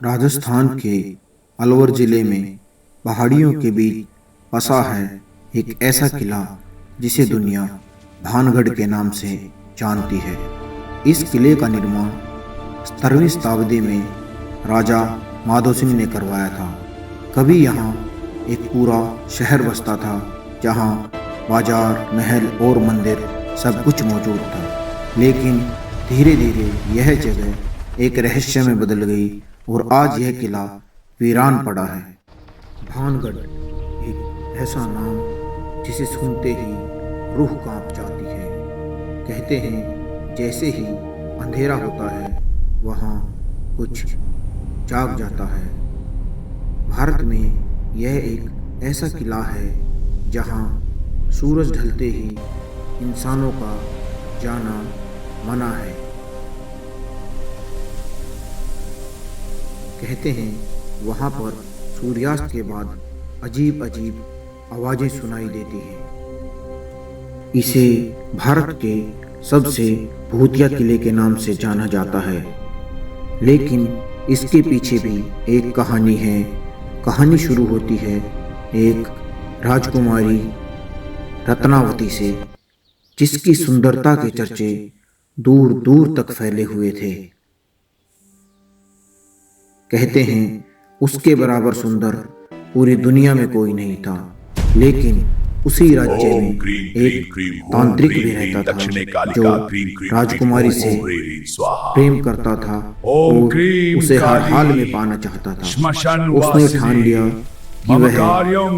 राजस्थान के अलवर जिले में पहाड़ियों के बीच बसा है एक ऐसा किला जिसे दुनिया भानगढ़ के नाम से जानती है। इस किले का निर्माण 17वीं शताब्दी में राजा माधो सिंह ने करवाया था। कभी यहाँ एक पूरा शहर बसता था जहाँ बाजार, महल और मंदिर सब कुछ मौजूद था। लेकिन धीरे धीरे यह जगह एक रहस्य में बदल गई और आज यह किला वीरान पड़ा है। भानगढ़ एक ऐसा नाम जिसे सुनते ही रूह कांप जाती है। कहते हैं जैसे ही अंधेरा होता है वहाँ कुछ जाग जाता है। भारत में यह एक ऐसा किला है जहाँ सूरज ढलते ही इंसानों का जाना मना है। कहते हैं वहाँ पर सूर्यास्त के बाद अजीब अजीब आवाज़ें सुनाई देती हैं। इसे भारत के सबसे भूतिया किले के नाम से जाना जाता है। लेकिन इसके पीछे भी एक कहानी है। कहानी शुरू होती है एक राजकुमारी रत्नावती से, जिसकी सुंदरता के चर्चे दूर दूर तक फैले हुए थे। कहते हैं उसके बराबर सुंदर पूरी दुनिया में कोई नहीं था। लेकिन उसी राज्य में एक तांत्रिक भी रहता था जो राजकुमारी से प्रेम करता था और उसे हर हाल में पाना चाहता था। उसने ठान लिया कि वह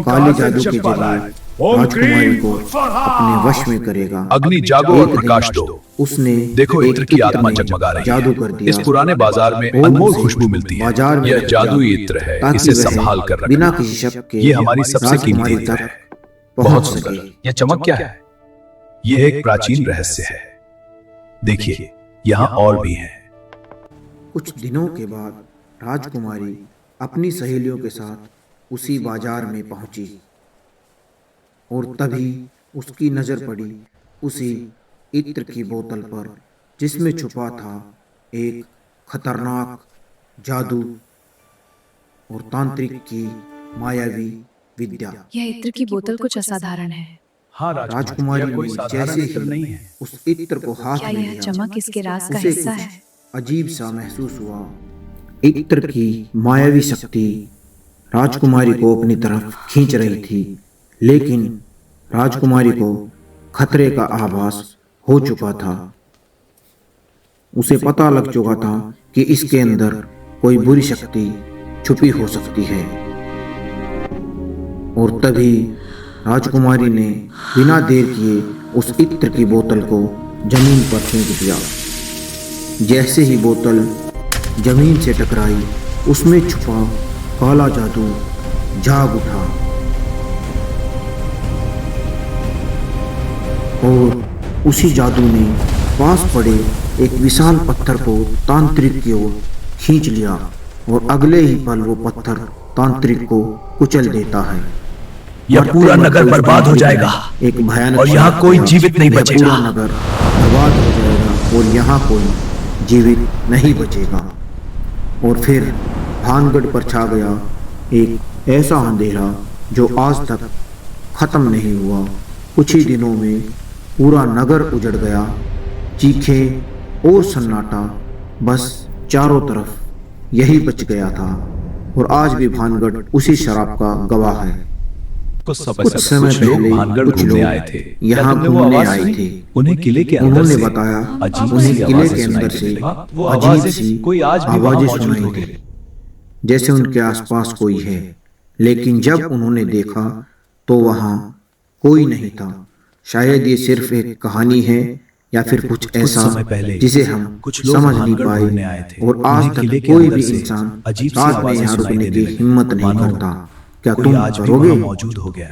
काली जादू के जरिए राजकुमारी को अपने वश में करेगा। अग्नि जागो और प्रकाश दो। उसने देखो इत्र की आत्मा जगमगा रही है। जादू कर दिया। इस पुराने बाजार में अनमोल खुशबू मिलती है। यह जादुई इत्र है, इसे संभाल कर रखना। बिना किसी शक के ये हमारी सबसे कीमती इत्र है। बहुत सुंदर। यह चमक क्या है? यह एक प्राचीन रहस्य है। देखिए यहाँ और भी है। कुछ दिनों के बाद राजकुमारी अपनी सहेलियों के साथ उसी बाजार में पहुंची और तभी उसकी नजर पड़ी उसी इत्र की बोतल पर जिसमें छुपा था एक खतरनाक जादू और तांत्रिक की मायावी विद्या। यह इत्र की बोतल कुछ असाधारण है। हाँ राजकुमारी ने जैसे ही उस इत्र को हाथ में यह लिया, चमक इसके राज का उसे हिस्सा कुछ है। अजीब सा महसूस हुआ। इत्र की मायावी शक्ति राजकुमारी को अपनी तरफ खींच रही थी, लेकिन राजकुमारी को खतरे का आभास हो चुका था। उसे पता लग चुका था कि इसके अंदर कोई बुरी शक्ति छुपी हो सकती है। और तभी राजकुमारी ने बिना देर किए उस इत्र की बोतल को जमीन पर फेंक दिया। जैसे ही बोतल जमीन से टकराई, उसमें छुपा काला जादू जाग उठा और उसी जादू ने पास पड़े एक विशाल पत्थर को तांत्रिक की ओर खींच लिया और अगले ही पल वो पत्थर तांत्रिक को कुचल देता है। यह पूरा नगर बर्बाद हो जाएगा। एक भयानक और यहाँ कोई जीवित नहीं बचेगा। पूरा नगर बर्बाद हो जाएगा और यहाँ कोई जीवित नहीं बचेगा। और फिर भानगढ़ पर छा गया एक ऐसा अंधेरा जो आज तक खत्म नहीं हुआ। कुछ ही दिनों में पूरा नगर उजड़ गया। चीखें और सन्नाटा, बस चारों तरफ यही बच गया था। और आज भी भानगढ़ उसी शराब का गवाह है। कुछ समय पहले भानगढ़ घूमने आए थे। यहाँ घूमने आए थे। उन्हें किले के अंदर उन्होंने से बताया उन्हें किले के अंदर से अजीब सी कोई आज भी आवाजें वहाँ सुनाई मौजूद दी, होंगे। जैसे उनके आसपास कोई है। लेकिन जब उन्होंने देखा तो वहाँ कोई नहीं था। शायद ये सिर्फ एक कहानी है या फिर कुछ ऐसा जिसे हम समझ नहीं पाए। और आज तक कोई भी इंसान रात में यहाँ रुकने की हिम्मत नहीं करता। क्या तुम करोगे? मौजूद हो गया।